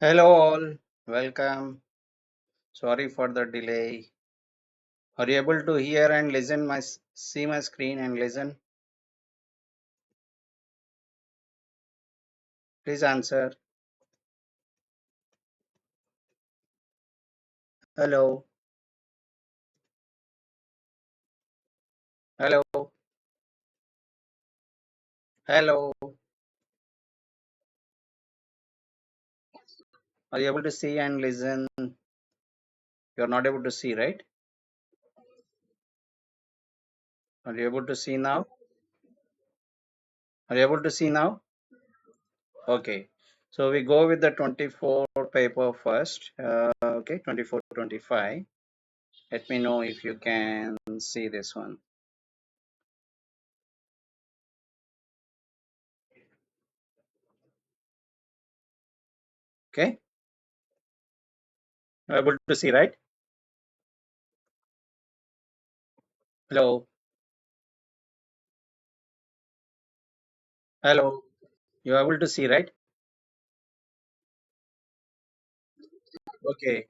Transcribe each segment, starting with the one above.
Hello all, welcome. Sorry for the delay. Are you able to hear and listen see my screen and listen? Please answer. Hello. Hello. Hello. Are you able to see and listen? You're not able to see, right? Are you able to see now? Are you able to see now? Okay. So we go with the 24 paper first. Okay, 24, 25. Let me know if you can see this one. Okay. You're able to see, right? Hello. Hello. You're able to see, right? Okay.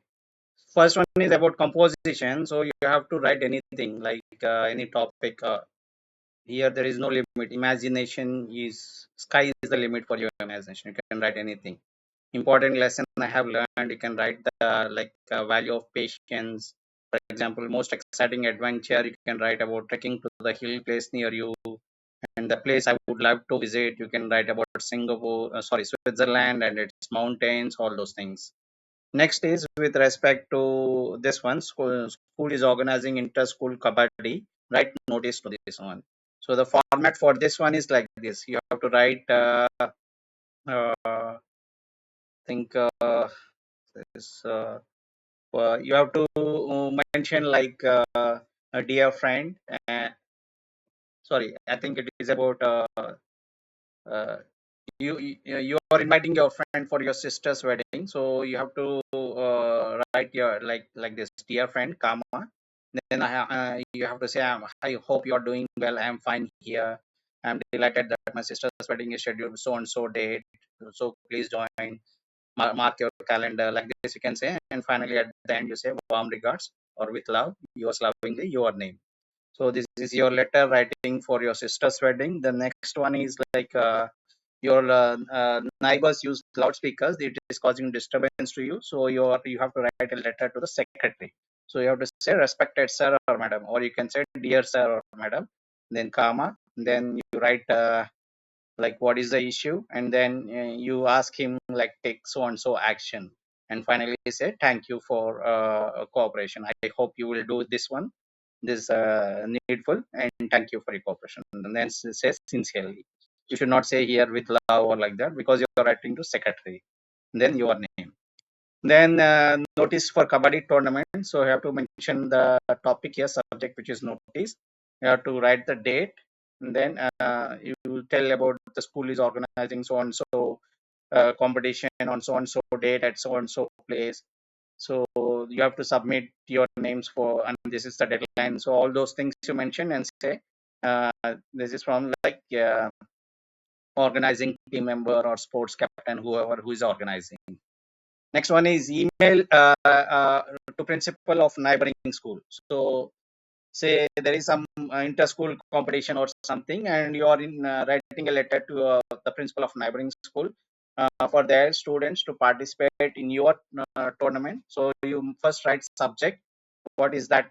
First one is about composition. So you have to write anything like any topic. Here there is no limit. Imagination is sky is the limit for your imagination. You can write anything. Important lesson I have learned. You can write the value of patience. For example, most exciting adventure you can write about trekking to the hill place near you, and the place I would love to visit. You can write about Singapore, Switzerland and its mountains, all those things. Next is with respect to this one, school is organizing inter-school kabaddi. Write notice to this one. So the format for this one is like this. You have to write, think this. You have to mention like a dear friend. Sorry, I think it is about uh, you are inviting your friend for your sister's wedding, so you have to write your like this, dear friend, comma, then you have to say, I hope you are doing well, I am fine here, I'm delighted that my sister's wedding is scheduled so and so date, so please join, mark your calendar, like this you can say, and finally at the end you say, warm regards, or with love, yours lovingly, your name. So this is your letter writing for your sister's wedding. The next one is like your neighbors use loudspeakers. It is causing disturbance to you. So you have to write a letter to the secretary. So you have to say respected sir or madam, or you can say dear sir or madam. Then comma. Then you write like what is the issue, and then you ask him like take so and so action, and finally say thank you for cooperation. I hope you will do this one, this needful, and thank you for your cooperation. And then say sincerely. You should not say here with love or like that, because you're writing to secretary. Then your name. Then notice for kabaddi tournament. So you have to mention the topic here, subject which is notice. You have to write the date. And then you will tell about the school is organizing so and so competition on so and so date at so and so place. So you have to submit your names for, and this is the deadline. So all those things you mention and say this is from like organizing team member or sports captain, whoever who is organizing. Next one is email to principal of neighboring school. So say there is some inter-school competition or something, and you are in writing a letter to the principal of neighboring school for their students to participate in your tournament. So you first write subject, what is that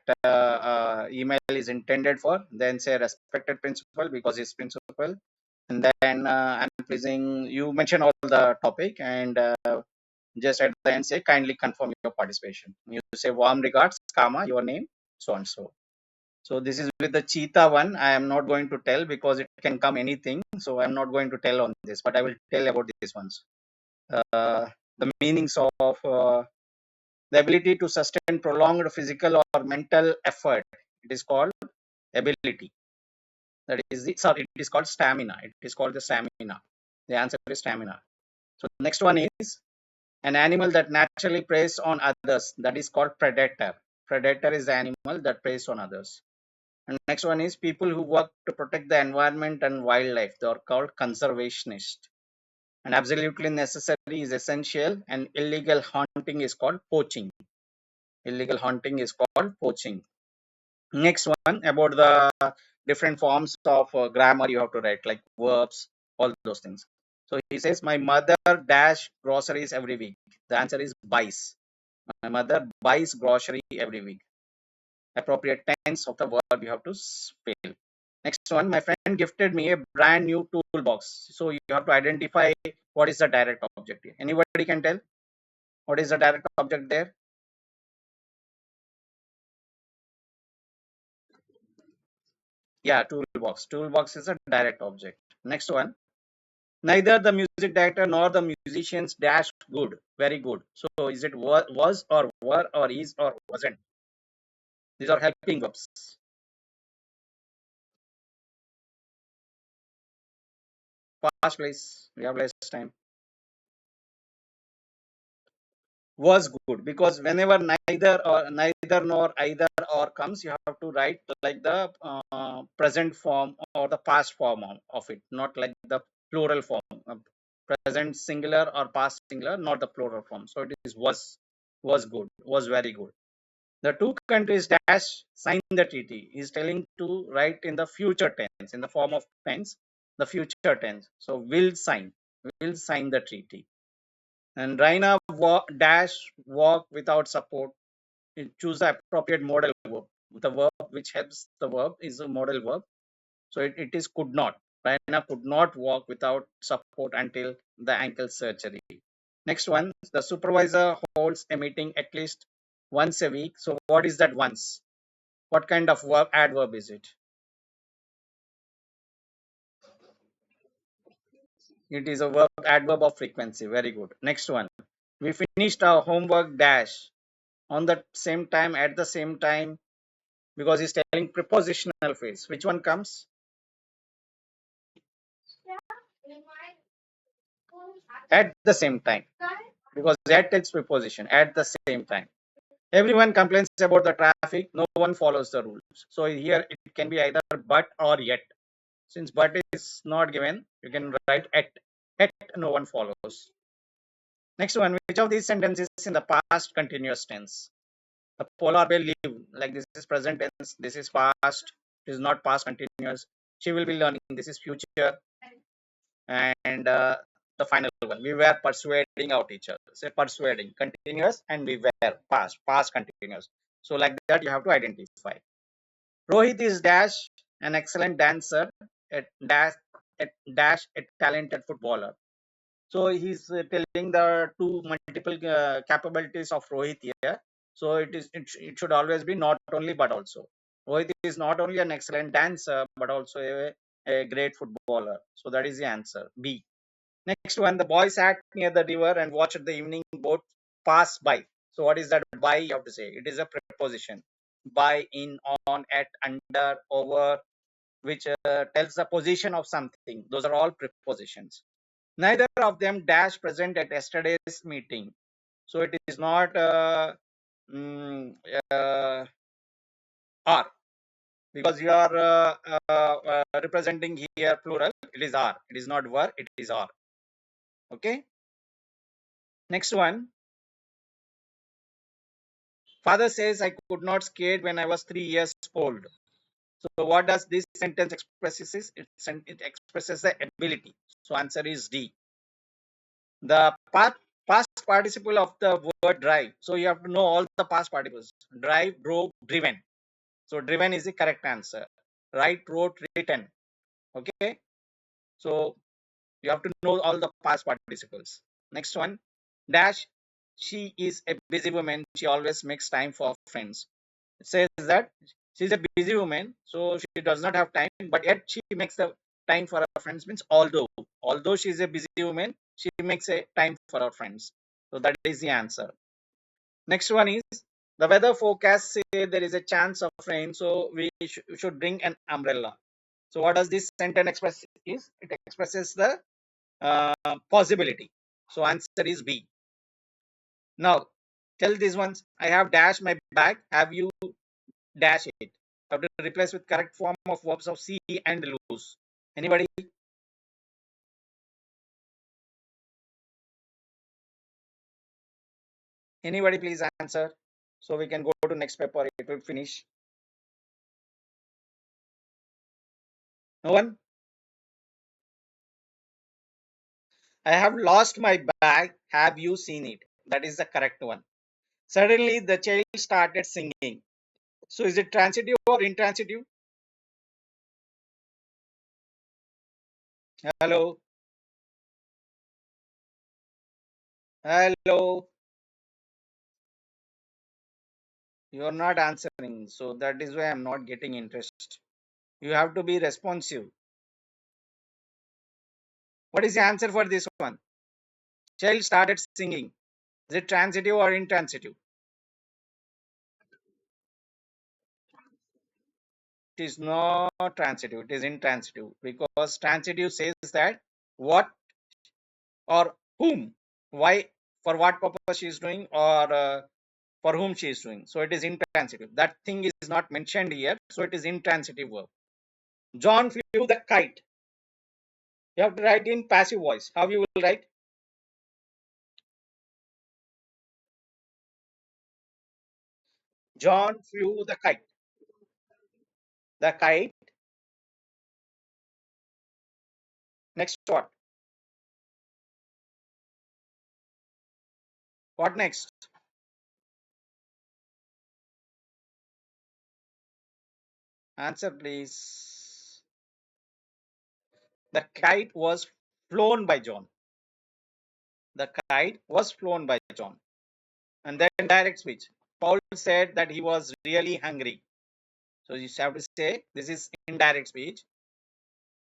email is intended for, then say respected principal because it's principal, and then I'm pleasing, you mention all the topic, and just at the end say kindly confirm your participation. You say warm regards, comma, your name, so and so. So this is with the cheetah one. I am not going to tell because it can come anything. So I'm not going to tell on this, but I will tell about these ones. The meanings of the ability to sustain prolonged physical or mental effort. It is called ability. That is the, sorry, it is called stamina. It is called the stamina. The answer is stamina. So the next one is an animal that naturally preys on others. That is called predator. Predator is the animal that preys on others. And next one is people who work to protect the environment and wildlife. They are called conservationists. and absolutely necessary is essential, and illegal hunting is called poaching. Illegal hunting is called poaching. Next one, about the different forms of grammar you have to write, like verbs, all those things. So he says, my mother dash groceries every week. The answer is buys. My mother buys grocery every week. Appropriate tense of the verb you have to spell. Next one, my friend gifted me a brand new toolbox. So you have to identify what is the direct object here. Anybody can tell what is the direct object there? Yeah, toolbox. Toolbox is a direct object. Next one, neither the music director nor the musicians dash good, very good. So is it was or were or is or wasn't? These are helping verbs. Past, please. We have less time. Was good, because whenever neither nor either or comes, you have to write like the present form or the past form of it, not like the plural form. Present singular or past singular, not the plural form. So it is was good, was very good. The two countries dash sign the treaty. Is telling to write in the future tense, in the form of tense, the future tense. So will sign the treaty. And Raina dash walk without support. Choose the appropriate modal verb. The verb which helps the verb is a modal verb. So it is could not. Raina could not walk without support until the ankle surgery. Next one, the supervisor holds a meeting at least once a week. So what is that once? What kind of verb, adverb is it? It is a verb, adverb of frequency. Very good. Next one, we finished our homework dash on the same time, at the same time, because he's telling prepositional phrase. Which one comes? At the same time, because that takes preposition at the same time. Everyone complains about the traffic, no one follows the rules. So here it can be either but or yet. Since but is not given, you can write at no one follows. Next one, which of these sentences in the past continuous tense? The polar bear lived, like this is present tense, this is past, it is not past continuous. She will be learning, this is future. And the final one, we were persuading our teacher. Say persuading, continuous, and we were past continuous. So like that, you have to identify. Rohit is dash an excellent dancer, at dash a talented footballer. So he's telling the two multiple capabilities of Rohit here. So it should always be not only but also. Rohit is not only an excellent dancer but also a great footballer. So that is the answer, B. Next one, the boy sat near the river and watched the evening boat pass by. So what is that by? You have to say it is a preposition. By, in, on, at, under, over, which tells the position of something. Those are all prepositions. Neither of them dash present at yesterday's meeting. So it is not mm, uh, are, because you are representing here plural. It is are. It is not were. It is are. Okay. Next one. Father says I could not skate when I was 3 years old. So what does this sentence expresses? It expresses the ability. So answer is D. The past participle of the word drive. So you have to know all the past participles. Drive, drove, driven. So driven is the correct answer. Write, wrote, written. Okay. So you have to know all the past participles. Next one. Dash. She is a busy woman. She always makes time for friends. It says that she's a busy woman, so she does not have time, but yet she makes the time for her friends. Means although she's a busy woman, she makes a time for her friends. So that is the answer. Next one is, the weather forecast say there is a chance of rain, so we should bring an umbrella. So what does this sentence express? Is it expresses the possibility. So answer is B. Now tell these ones. I have dashed my bag. Have you dash it? Have to replace with correct form of verbs of see and lose. Anybody? Anybody please answer so we can go to next paper. It will finish. No one? I have lost my bag. Have you seen it? That is the correct one. Suddenly the child started singing. So is it transitive or intransitive? Hello. Hello. You are not answering. So that is why I'm not getting interest. You have to be responsive. What is the answer for this one? Child started singing. Is it transitive or intransitive? It is not transitive. It is intransitive because transitive says that what or whom, why, for what purpose she is doing, or for whom she is doing. So it is intransitive. That thing is not mentioned here. So it is intransitive verb. John flew the kite. You have to write in passive voice. How you will write? John flew the kite. The kite. Next what? What next? Answer please. The kite was flown by John. The kite was flown by John. And then direct speech. Paul said that he was really hungry. So you have to say this is indirect speech.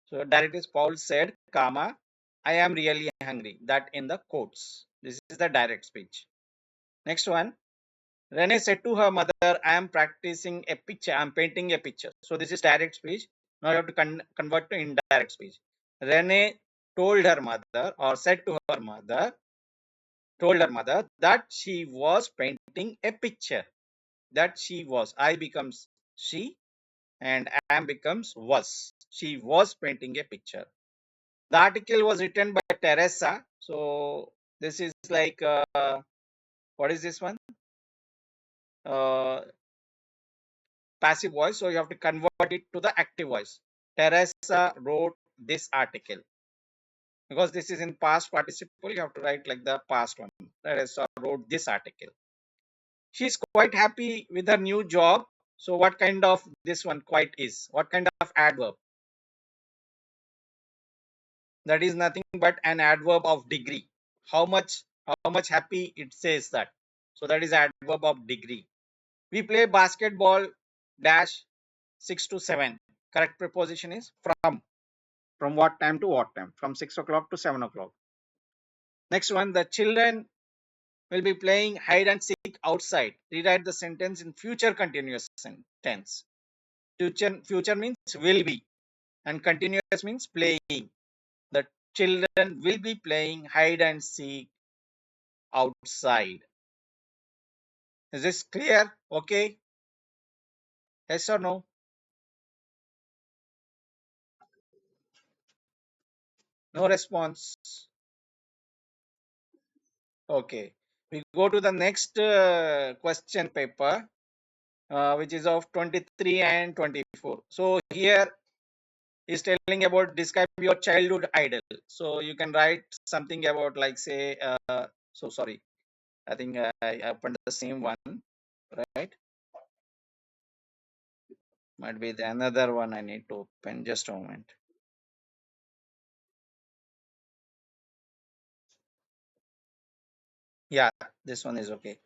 So direct is Paul said, comma, I am really hungry. That in the quotes. This is the direct speech. Next one. Renee said to her mother, I am practicing a picture. I am painting a picture. So this is direct speech. Now you have to convert to indirect speech. Renee told her mother or said to her mother, told her mother that she was painting a picture. That she was. I becomes she and am becomes was. She was painting a picture. The article was written by Teresa. So this is like, what is this one? Uh, Passive voice. So you have to convert it to the active voice. Teresa wrote this article. Because this is in past participle, you have to write like the past one. Teresa wrote this article. She's quite happy with her new job. So what kind of this one quite is? What kind of adverb? That is nothing but an adverb of degree. How much happy it says that. So that is adverb of degree. We play basketball dash 6 to 7. Correct preposition is from. From what time to what time? From 6 o'clock to 7 o'clock. Next one, the children will be playing hide and seek outside. Rewrite the sentence in future continuous tense. Future means will be, and continuous means playing. The children will be playing hide and seek outside. Is this clear? Okay. Yes or no? No response. Okay. We go to the next question paper, which is of 23 and 24. So here is telling about describe your childhood idol. So you can write something about like say, so sorry, I think I opened the same one, right? Might be the another one I need to open. Just a moment. Yeah, this one is okay.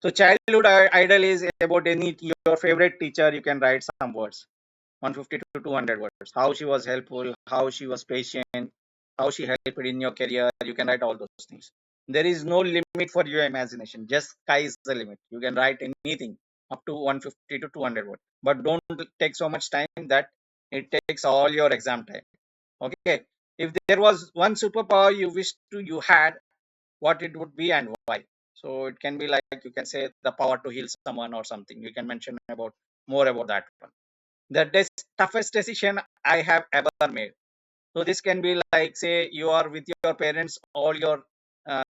So childhood idol is about any your favorite teacher. You can write some words, 150 to 200 words. How she was helpful, how she was patient, how she helped in your career. You can write all those things. There is no limit for your imagination. Just sky is the limit. You can write anything up to 150 to 200 words. But don't take so much time that it takes all your exam time. Okay. If there was one superpower you wish to you had, what it would be and why? So it can be like you can say the power to heal someone or something. You can mention about more about that one. The toughest decision I have ever made. So this can be like say you are with your parents all your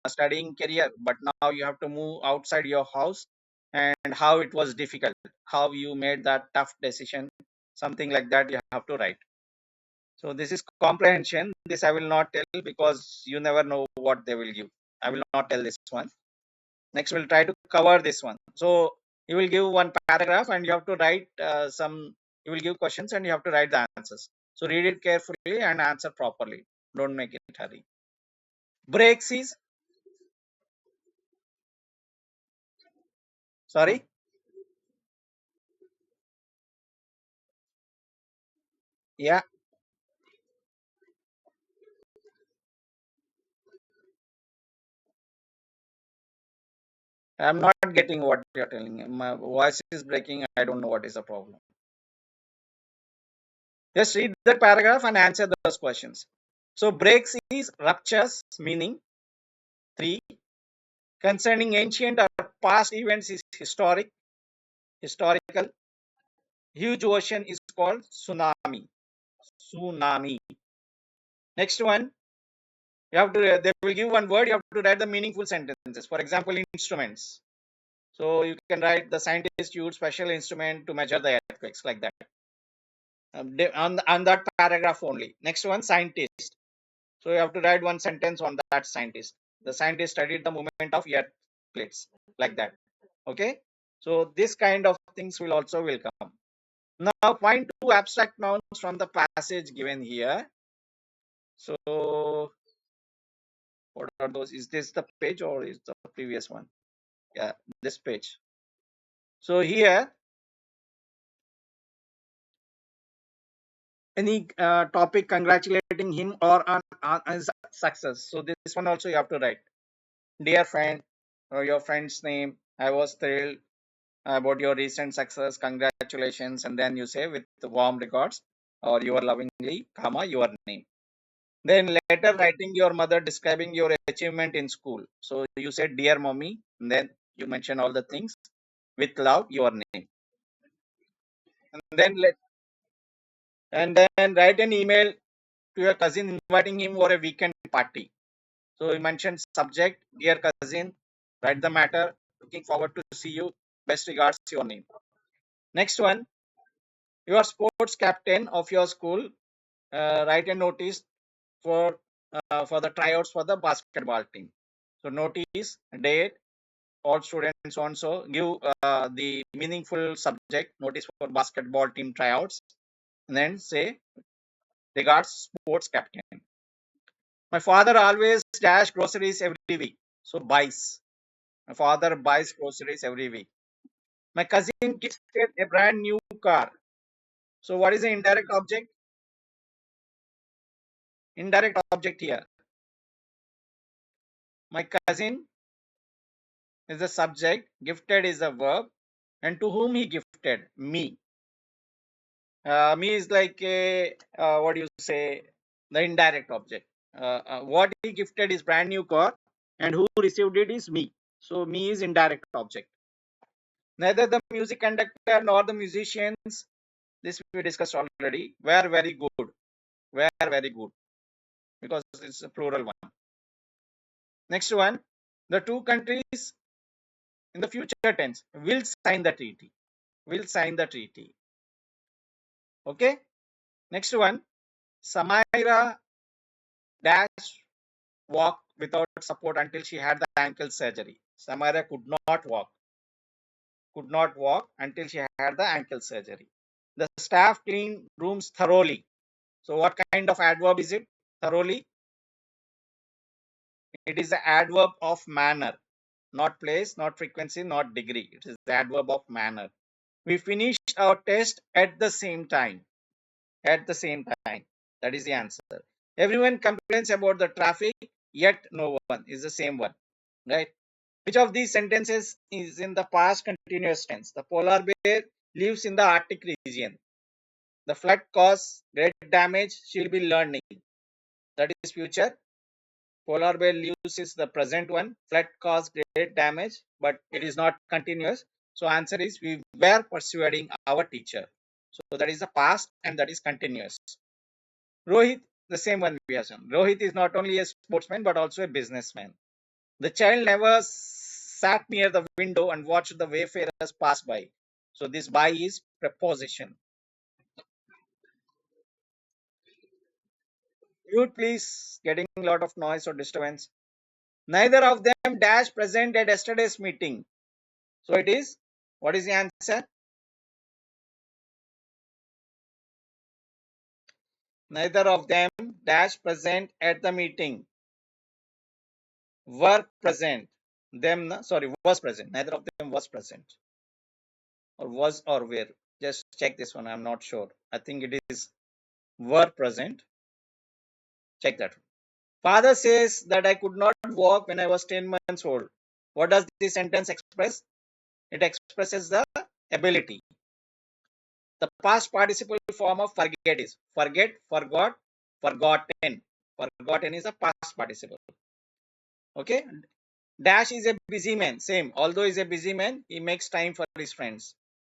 studying career, but now you have to move outside your house, and how it was difficult, how you made that tough decision, something like that you have to write. So this is comprehension. This I will not tell because you never know what they will give. I will not tell this one. Next, we'll try to cover this one. So you will give one paragraph and you have to write some, you will give questions and you have to write the answers. So read it carefully and answer properly. Don't make it hurry. Breaks is, sorry, yeah, I'm not getting what you're telling. My voice is breaking. I don't know what is the problem. Just read the paragraph and answer those questions. So breaks is ruptures, meaning three. Concerning ancient or past events is historical. Huge ocean is called tsunami. Tsunami. Next one, you have to. They will give one word. You have to write the meaningful sentences. For example, instruments. So you can write the scientist used special instrument to measure the earthquakes, like that. On that paragraph only. Next one, scientist. So you have to write one sentence on that scientist. The scientist studied the movement of earth plates, like that. Okay. So this kind of things will come. Now find two abstract nouns from the passage given here. So what are those? Is this the page or is the previous one? Yeah, this page. So here, any topic congratulating him or on his success. So this one also you have to write. Dear friend, or your friend's name. I was thrilled about your recent success. Congratulations. And then you say with warm regards or your lovingly, comma, your name. Then later writing your mother describing your achievement in school. So you said, dear mommy, and then you mention all the things with love, your name. And then write an email to your cousin inviting him for a weekend party. So you mentioned subject, dear cousin, write the matter, looking forward to see you. Best regards, your name. Next one, you are sports captain of your school. Write a notice for the tryouts for the basketball team. So notice, date, all students also give the meaningful subject notice for basketball team tryouts, and then say regards sports captain. My father always dash groceries every week. So buys. My father buys groceries every week. My cousin gifted a brand new car. So what is the indirect object? Indirect object here. My cousin is the subject, gifted is the verb, and to whom he gifted? Me. Me is like a what do you say? The indirect object. What he gifted is brand new car, and who received it is me. So me is indirect object. Neither the music conductor nor the musicians, this we discussed already, were very good. Were very good because it's a plural one. Next one, the two countries in the future tense will sign the treaty. Will sign the treaty. Okay. Next one, Samaira dash walk without support until she had the ankle surgery. Samaira could not walk until she had the ankle surgery. The staff cleaned rooms thoroughly. So what kind of adverb is it? Thoroughly. It is the adverb of manner, not place, not frequency, not degree. It is the adverb of manner. We finished our test at the same time. At the same time. That is the answer. Everyone complains about the traffic, yet no one is the same one. Right? Which of these sentences is in the past continuous tense? The polar bear lives in the Arctic region. The flood caused great damage. She'll be learning. That is future. Polar bear lives is the present one. Flood caused great damage, but it is not continuous. So answer is we were persuading our teacher. So that is the past and that is continuous. Rohit, the same one we have shown. Rohit is not only a sportsman but also a businessman. The child never sat near the window and watched the wayfarers pass by. So this by is preposition. Mute please, getting a lot of noise or disturbance. Neither of them dash present at yesterday's meeting. So it is, what is the answer? Neither of them dash present at the meeting. Were present. Them, sorry, was present. Neither of them was present. Or was or were. Just check this one. I'm not sure. I think it is were present. Check that. Father says that I could not walk when I was 10 months old. What does this sentence express? It expresses the ability. The past participle form of forget is forget, forgot, forgotten. Forgotten is a past participle. Okay. Dash is a busy man. Same. Although he's a busy man, he makes time for his friends.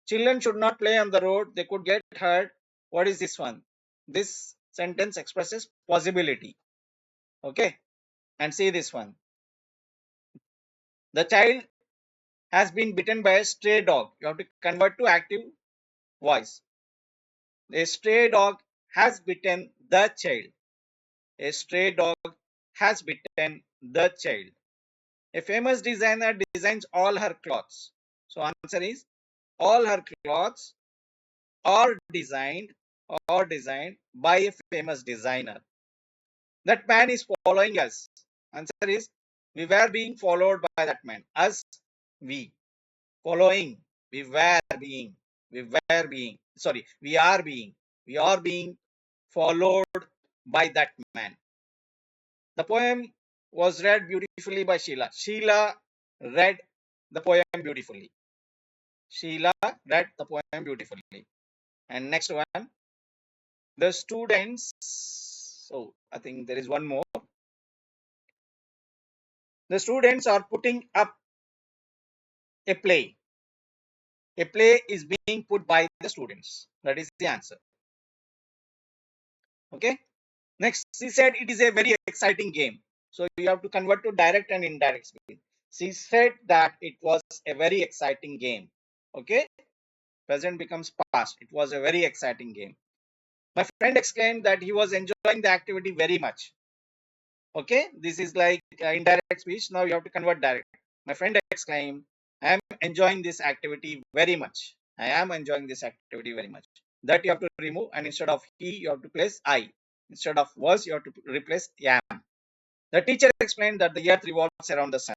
Children should not play on the road. They could get hurt. What is this one? This sentence expresses possibility. Okay. And see this one. The child has been bitten by a stray dog. You have to convert to active voice. A stray dog has bitten the child. A stray dog has bitten the child. A famous designer designs all her clothes. So answer is all her clothes are designed by a famous designer. That man is following us. Answer is we were being followed by that man. Us, we. Following. We were being. We were being. Sorry, we are being. We are being followed by that man. The poem was read beautifully by Sheila. Sheila read the poem beautifully. Sheila read the poem beautifully. And next one, the students. So I think there is one more. The students are putting up a play. A play is being put by the students. That is the answer. Okay. Next, she said it is a very exciting game. So you have to convert to direct and indirect speech. She said that it was a very exciting game. Okay. Present becomes past. It was a very exciting game. My friend exclaimed that he was enjoying the activity very much. Okay. This is like indirect speech. Now you have to convert direct. My friend exclaimed, I am enjoying this activity very much. I am enjoying this activity very much. That you have to remove, and instead of he, you have to place I. Instead of was, you have to replace am. The teacher explained that the earth revolves around the sun.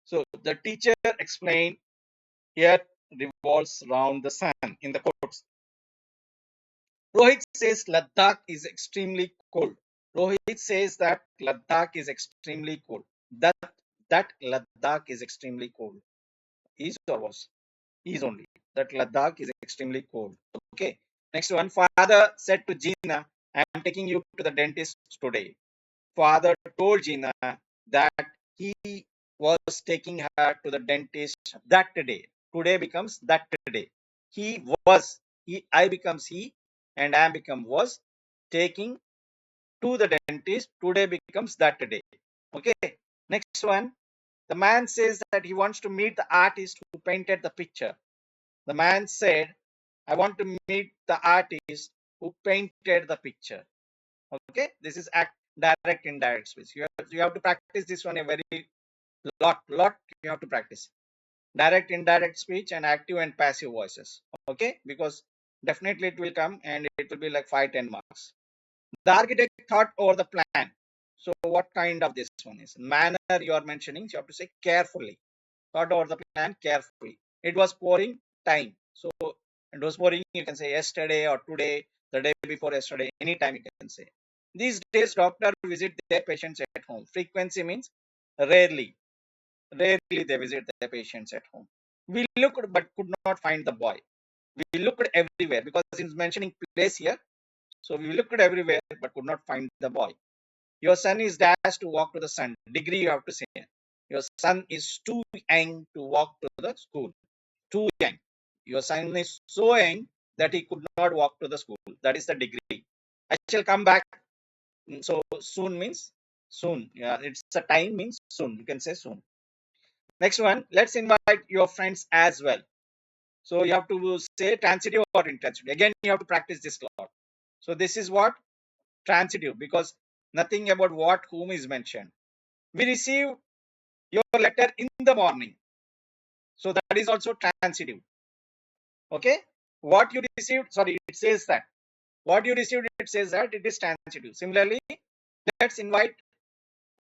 So the teacher explained earth revolves around the sun in the quotes. Rohit says Ladakh is extremely cold. Rohit says that Ladakh is extremely cold. That Ladakh is extremely cold. Is or was? Is only. That Ladakh is extremely cold. Okay. Next one. Father said to Gina, I am taking you to the dentist today. Father told Gina that he was taking her to the dentist that day. Today becomes that day. He was, I becomes he, and I become was taking to the dentist. Today becomes that day. Okay. Next one. The man says that he wants to meet the artist who painted the picture. The man said, I want to meet the artist who painted the picture. Okay. This is direct indirect speech. You have to practice this one a very lot you have to practice. Direct indirect speech and active and passive voices. Okay. Because definitely it will come and it will be like 5-10 marks. The architect thought over the plan. So what kind of this one is? Manner you are mentioning, so you have to say carefully. Thought over the plan carefully. It was pouring time. So it was pouring, you can say yesterday or today, the day before yesterday, anytime you can say. These days, doctors visit their patients at home. Frequency means rarely. Rarely they visit their patients at home. We looked but could not find the boy. We looked everywhere because he's mentioning place here. So we looked everywhere but could not find the boy. Your son is dashed to walk to the sun. Degree you have to say. Your son is too young to walk to the school. Too young. Your son is so young that he could not walk to the school. That is the degree. I shall come back. So soon means Soon. Yeah, it's a time means soon. You can say soon. Next one, let's invite your friends as well. So you have to say transitive or intransitive. Again, you have to practice this a lot. So this is what transitive, because nothing about what whom is mentioned. We receive your letter in the morning. So that is also transitive. Okay. What you received, sorry, it says that. What you received, it says that it is transitive. Similarly, let's invite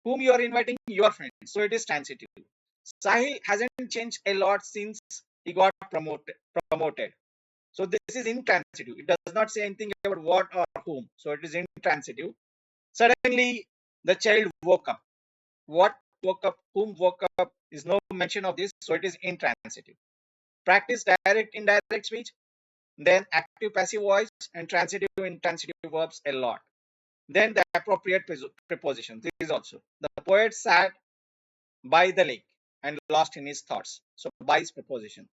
whom you are inviting, your friends. So it is transitive. Sahil hasn't changed a lot since he got promoted. So this is intransitive. It does not say anything about what or whom. So it is intransitive. Suddenly, the child woke up. What woke up, whom woke up is no mention of this. So it is intransitive. Practice direct, indirect speech, then active, passive voice, and transitive, intransitive verbs a lot. Then the appropriate preposition. This is also. The poet sat by the lake and lost in his thoughts. So by is preposition.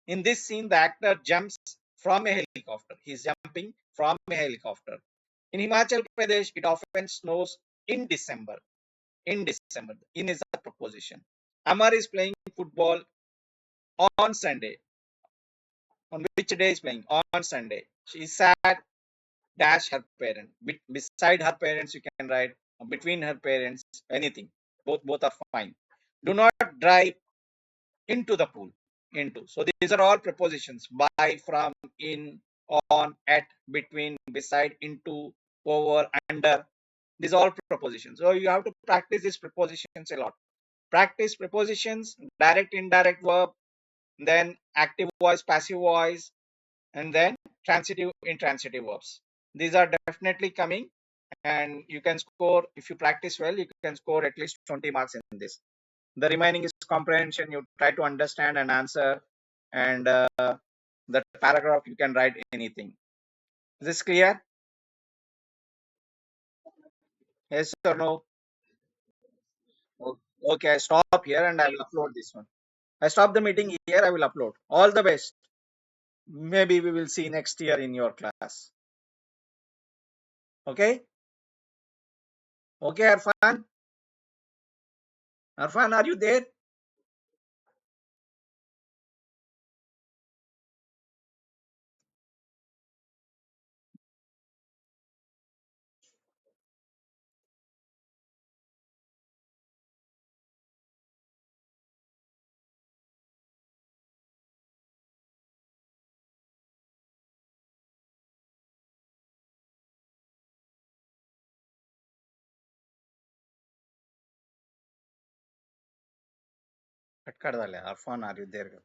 In this scene, the actor jumps from a helicopter. He's jumping from a helicopter. In Himachal Pradesh, it often snows in December. In December, in is a proposition. Amar is playing football on Sunday. On which day is playing? On Sunday. She is sad dash her parent. Beside her parents, you can write between her parents, anything. Both are fine. Do not drive into the pool. Into. So these are all prepositions. By, from, in, on, at, between, beside, into, over, under. These are all prepositions. So you have to practice these prepositions a lot. Practice prepositions, direct, indirect verb, then active voice, passive voice, and then transitive, intransitive verbs. These are definitely coming, and you can score, if you practice well, you can score at least 20 marks in this. The remaining is comprehension. You try to understand and answer, and the paragraph you can write anything. Is this clear? Yes or no? Okay, I stop here and I will upload this one. I stop the meeting here. I will upload. All the best. Maybe we will see next year in your class. Okay? Okay, Arfan? Arfan, are you there? Cut कर डाले. Arfan, are you there?